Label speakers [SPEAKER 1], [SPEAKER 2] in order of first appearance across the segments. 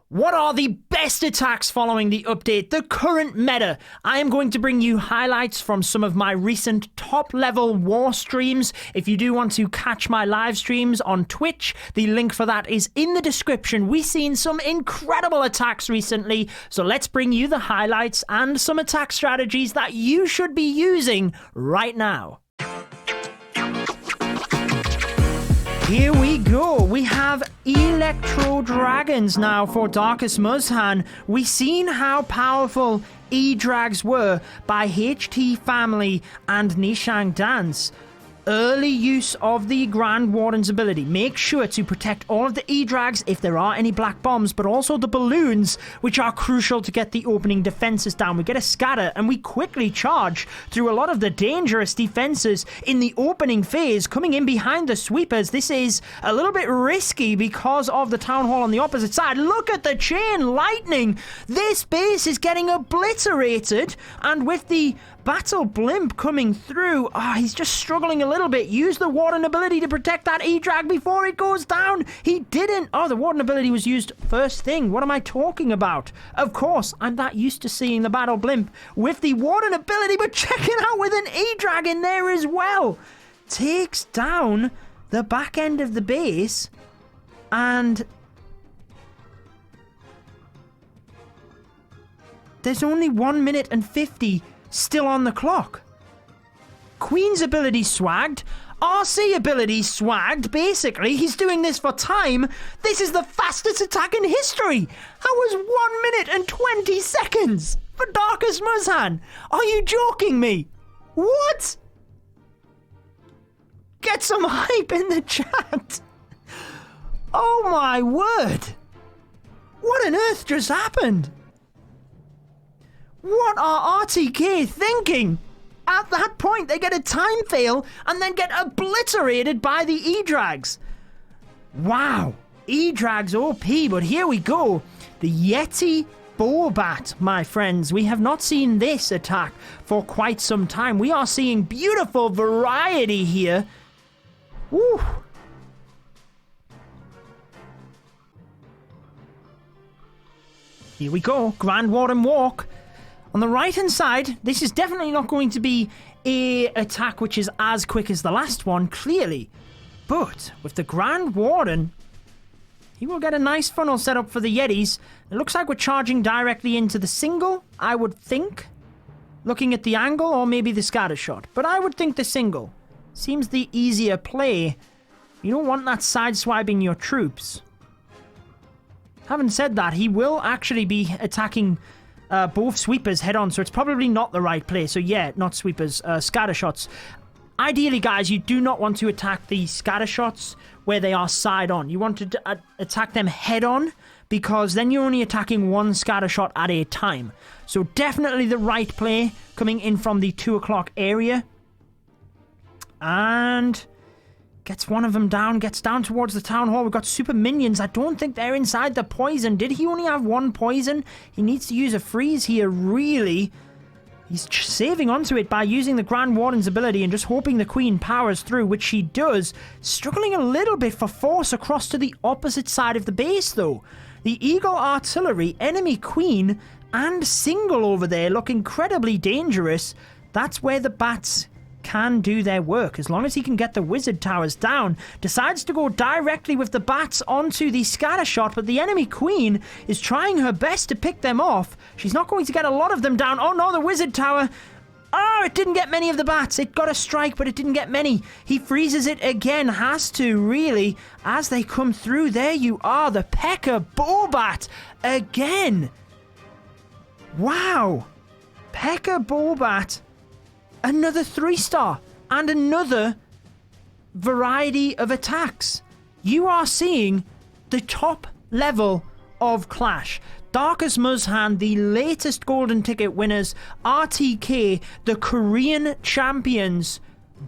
[SPEAKER 1] What are the best attacks following the update, the current meta? I am going to bring you highlights from some of my recent top-level war streams. If you do want to catch my live streams on Twitch, the link for that is in the description. We've seen some incredible attacks recently, so let's bring you the highlights and some attack strategies that you should be using right now. Here we go. We have Electro Dragons now for Darkest Muzhan. We've seen how powerful E-Drags were by HT Family and Nishang Dance. Early use of the Grand Warden's ability. Make sure to protect all of the E-Drags if there are any black bombs, but also the balloons, which are crucial to get the opening defenses down. We get a scatter and we quickly charge through a lot of the dangerous defenses in the opening phase, coming in behind the sweepers. This is a little bit risky because of the town hall on the opposite side. Look at the chain lightning. This base is getting obliterated, and with the battle blimp coming through, he's just struggling a little bit. Use the Warden ability to protect that E-Drag before it goes down. He didn't. Oh, the Warden ability was used first thing. What am I talking about? Of course, I'm that used to seeing the battle blimp with the Warden ability, but check it out with an E-Drag in there as well. Takes down the back end of the base, and there's only 1 minute and 50 still on the clock. Queen's ability swagged. RC ability swagged. Basically, he's doing this for time. This is the fastest attack in history. That was 1 minute and 20 seconds for Darkest Muzhan. Are you joking me? What? Get some hype in the chat. Oh my word. What on earth just happened? What are RTK thinking? At that point, they get a time fail and then get obliterated by the E-Drags. Wow. E-Drags OP, but here we go. The Yeti Bo Bat, my friends. We have not seen this attack for quite some time. We are seeing beautiful variety here. Woo. Here we go. Grand Warden Walk. On the right-hand side, this is definitely not going to be an attack which is as quick as the last one, clearly. But with the Grand Warden, he will get a nice funnel set up for the Yetis. It looks like we're charging directly into the single, I would think. Looking at the angle, or maybe the scatter shot. But I would think the single. Seems the easier play. You don't want that sideswiping your troops. Having said that, he will actually be attacking both sweepers head on, so it's probably not the right play. So yeah, not sweepers, scatter shots. Ideally, guys, you do not want to attack the scatter shots where they are side on. You want to attack them head on, because then you're only attacking one scatter shot at a time. So definitely the right play coming in from the 2 o'clock area. And gets one of them down, gets down towards the town hall. We've got super minions. I don't think they're inside the poison. Did he only have one poison? He needs to use a freeze here, really. He's saving onto it by using the Grand Warden's ability and just hoping the Queen powers through, which she does. Struggling a little bit for force across to the opposite side of the base, though. The Eagle Artillery, enemy Queen, and single over there look incredibly dangerous. That's where the bats can do their work, as long as he can get the wizard towers down. Decides to go directly with the bats onto the scatter shot, but the enemy Queen is trying her best to pick them off. She's not going to get a lot of them down. Oh no, the wizard tower. Oh, it didn't get many of the bats. It got a strike, but it didn't get many. He freezes it again. Has to, really, as they come through. There you are, the P.E.K.K.A. Bo Bat again. Wow. P.E.K.K.A. Bo Bat. Another 3-star and another variety of attacks. You are seeing the top level of Clash. Darkest Muzhan, the latest golden ticket winners, RTK, the Korean champions,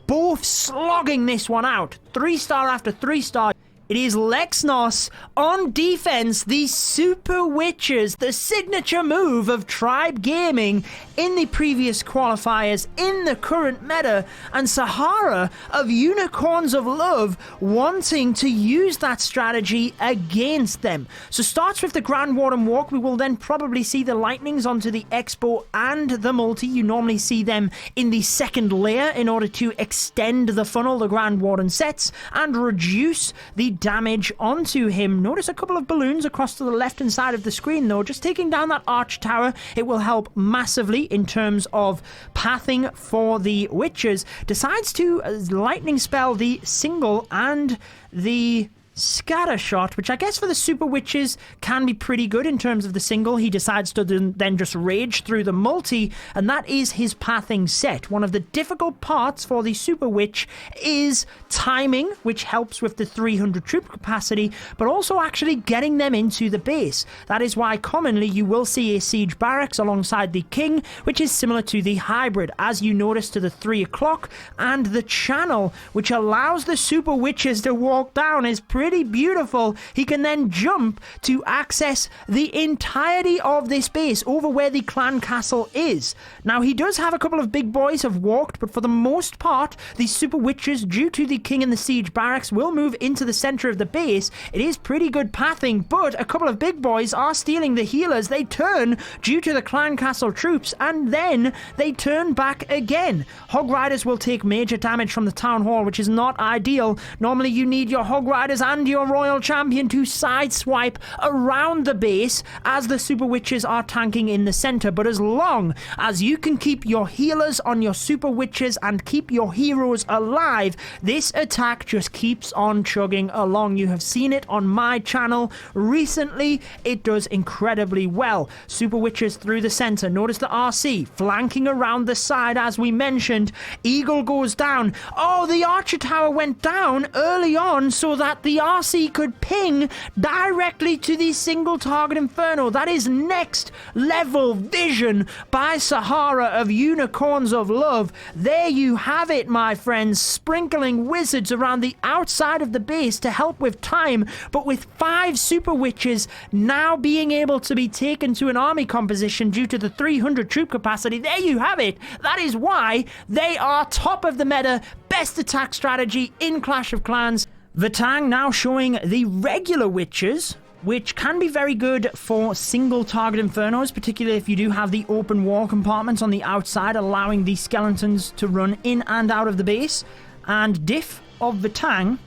[SPEAKER 1] both slogging this one out. 3-star after 3-star. It is Lexnos on defense, the Super Witches, the signature move of Tribe Gaming in the previous qualifiers, in the current meta, and Sahara of Unicorns of Love wanting to use that strategy against them. So starts with the Grand Warden Walk. We will then probably see the Lightnings onto the Expo and the Multi. You normally see them in the second layer in order to extend the funnel the Grand Warden sets and reduce the damage onto him. Notice a couple of balloons across to the left hand side of the screen though. Just taking down that arch tower, it will help massively in terms of pathing for the witches. Decides to lightning spell the single and the scatter shot, which I guess for the Super Witches can be pretty good in terms of the single. He decides to then just rage through the multi, and that is his pathing set. One of the difficult parts for the Super Witch is timing, which helps with the 300 troop capacity, but also actually getting them into the base. That is why commonly you will see a siege barracks alongside the king, which is similar to the hybrid, as you notice to the 3 o'clock, and the channel, which allows the Super Witches to walk down, is pretty beautiful. He can then jump to access the entirety of this base over where the clan castle is. Now he does have a couple of big boys have walked, but for the most part the Super Witches, due to the king and the siege barracks, will move into the center of the base. It is pretty good pathing, but a couple of big boys are stealing the healers. They turn due to the clan castle troops, and then they turn back again. Hog Riders will take major damage from the town hall, which is not ideal. Normally you need your Hog Riders and your Royal Champion to sideswipe around the base as the Super Witches are tanking in the center, but as long as you can keep your healers on your Super Witches and keep your heroes alive, this attack just keeps on chugging along. You have seen it on my channel recently. It does incredibly well. Super Witches through the center. Notice the RC flanking around the side as we mentioned. Eagle goes down. Oh, the Archer Tower went down early on so that the RC could ping directly to the single target Inferno. That is next level vision by Sahara of Unicorns of Love. There you have it, my friends, sprinkling wizards around the outside of the base to help with time, but with 5 Super Witches now being able to be taken to an army composition due to the 300 troop capacity. There you have it. That is why they are top of the meta, best attack strategy in Clash of Clans. Vatang now showing the regular witches, which can be very good for single target infernos, particularly if you do have the open wall compartments on the outside, allowing the skeletons to run in and out of the base. And Diff of Vatang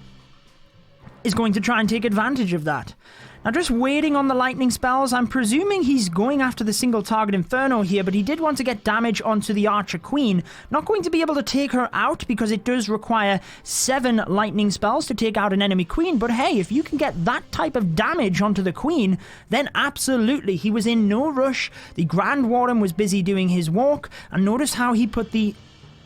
[SPEAKER 1] is going to try and take advantage of that. Now, just waiting on the lightning spells. I'm presuming he's going after the single target Inferno here, but he did want to get damage onto the Archer Queen. Not going to be able to take her out because it does require 7 lightning spells to take out an enemy queen. But hey, if you can get that type of damage onto the queen, then absolutely. He was in no rush. The Grand Warden was busy doing his walk, and notice how he put the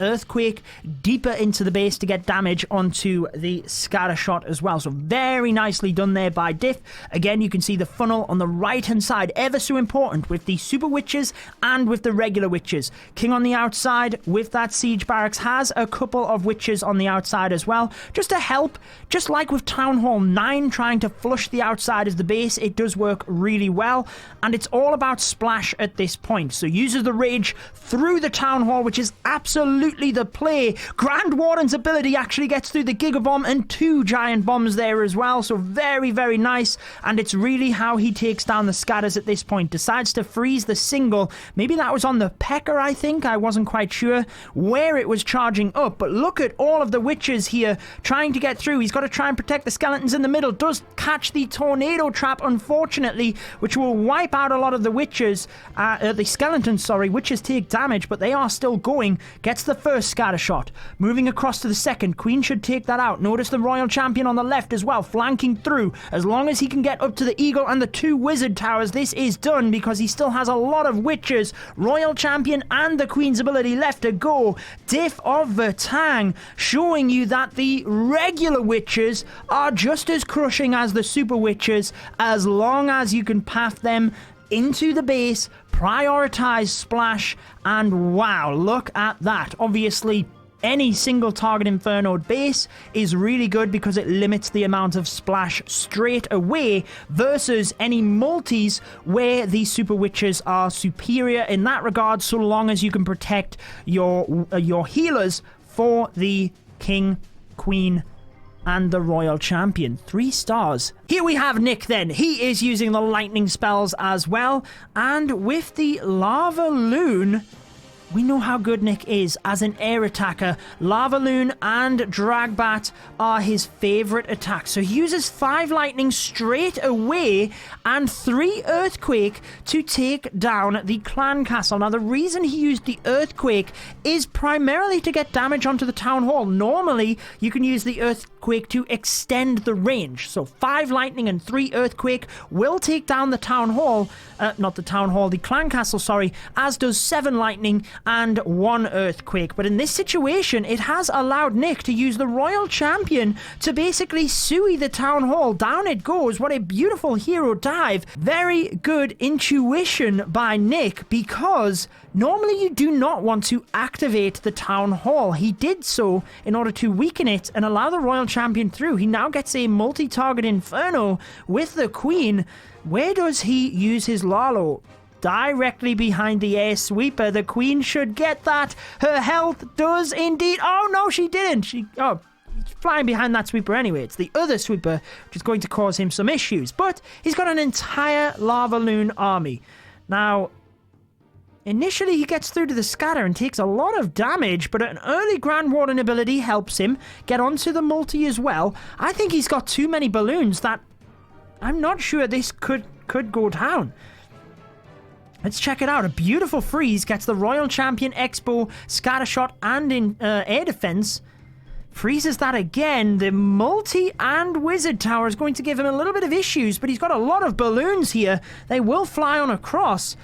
[SPEAKER 1] Earthquake deeper into the base to get damage onto the scatter shot as well. So very nicely done there by Diff. Again, you can see the funnel on the right hand side, ever so important with the Super Witches and with the regular witches. King on the outside with that siege barracks has a couple of witches on the outside as well, just to help. Just like with Town Hall 9 trying to flush the outside of the base, it does work really well, and it's all about splash at this point. So uses the rage through the Town Hall, which is absolutely the play. Grand Warden's ability actually gets through the Giga Bomb and 2 giant bombs there as well, so very, very nice. And it's really how he takes down the scatters at this point. Decides to freeze the single. Maybe that was on the Pecker, I think. I wasn't quite sure where it was charging up, but look at all of the witches here trying to get through. He's got to try and protect the skeletons in the middle. Does catch the tornado trap, unfortunately, which will wipe out a lot of the witches. The skeletons, sorry. Witches take damage, but they are still going. Gets the first scatter shot. Moving across to the second. Queen should take that out. Notice the Royal Champion on the left as well, flanking through. As long as he can get up to the Eagle and the 2 Wizard Towers, this is done because he still has a lot of witches. Royal Champion and the Queen's ability left to go. Diff of Vatang showing you that the regular witches are just as crushing as the Super Witches, as long as you can path them into the base, prioritize splash, and wow, look at that. Obviously any single target infernoed base is really good because it limits the amount of splash straight away versus any multis where the super witches are superior in that regard, so long as you can protect your healers for the king, queen, and the royal champion. 3 stars. Here we have Nick then. He is using the lightning spells as well, and with the LavaLoon, we know how good Nick is as an air attacker. LavaLoon and Dragbat are his favorite attacks. So he uses 5 lightning straight away and 3 earthquake to take down the clan castle. Now, the reason he used the earthquake is primarily to get damage onto the town hall. Normally, you can use the earthquake to extend the range. So 5 lightning and 3 earthquake will take down the town hall. Not the town hall, the clan castle, sorry, as does 7 lightning and 1 earthquake. But in this situation, it has allowed Nick to use the royal champion to basically suey the town hall. Down it goes. What a beautiful hero dive. Very good intuition by Nick, because normally you do not want to activate the town hall. He did so in order to weaken it and allow the royal champion through. He now gets a multi-target inferno with the queen. Where does he use his Lalo? Directly behind the air sweeper. The queen should get that. Her health does indeed. Oh, no, she didn't. She's flying behind that sweeper anyway. It's the other sweeper, which is going to cause him some issues. But he's got an entire LavaLoon army. Now, initially he gets through to the scatter and takes a lot of damage, but an early Grand Warden ability helps him get onto the multi as well. I think he's got too many balloons that I'm not sure this could go down. Let's check it out. A beautiful freeze gets the Royal Champion Expo, Scattershot, and in air defense. Freezes that again. The multi and wizard tower is going to give him a little bit of issues, but he's got a lot of balloons here. They will fly on across.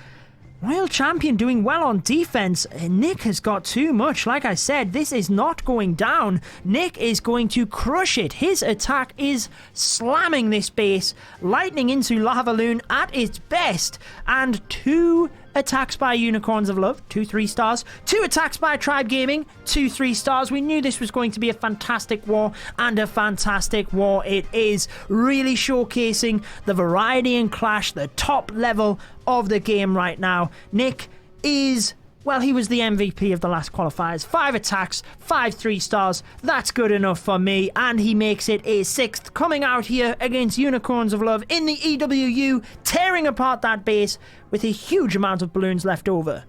[SPEAKER 1] Royal Champion doing well on defense. Nick has got too much. Like I said, this is not going down. Nick is going to crush it. His attack is slamming this base. Lightning into LavaLoon at its best. And 2 attacks by Unicorns of Love, 2 3 stars. 2 attacks by Tribe Gaming, 2 3 stars. We knew this was going to be a fantastic war, and a fantastic war it is. Really showcasing the variety and clash, the top level of the game right now. Nick is, well, he was the MVP of the last qualifiers. 5 attacks, 5 3 stars. That's good enough for me. And he makes it a 6th, coming out here against Unicorns of Love in the EWU, tearing apart that base with a huge amount of balloons left over.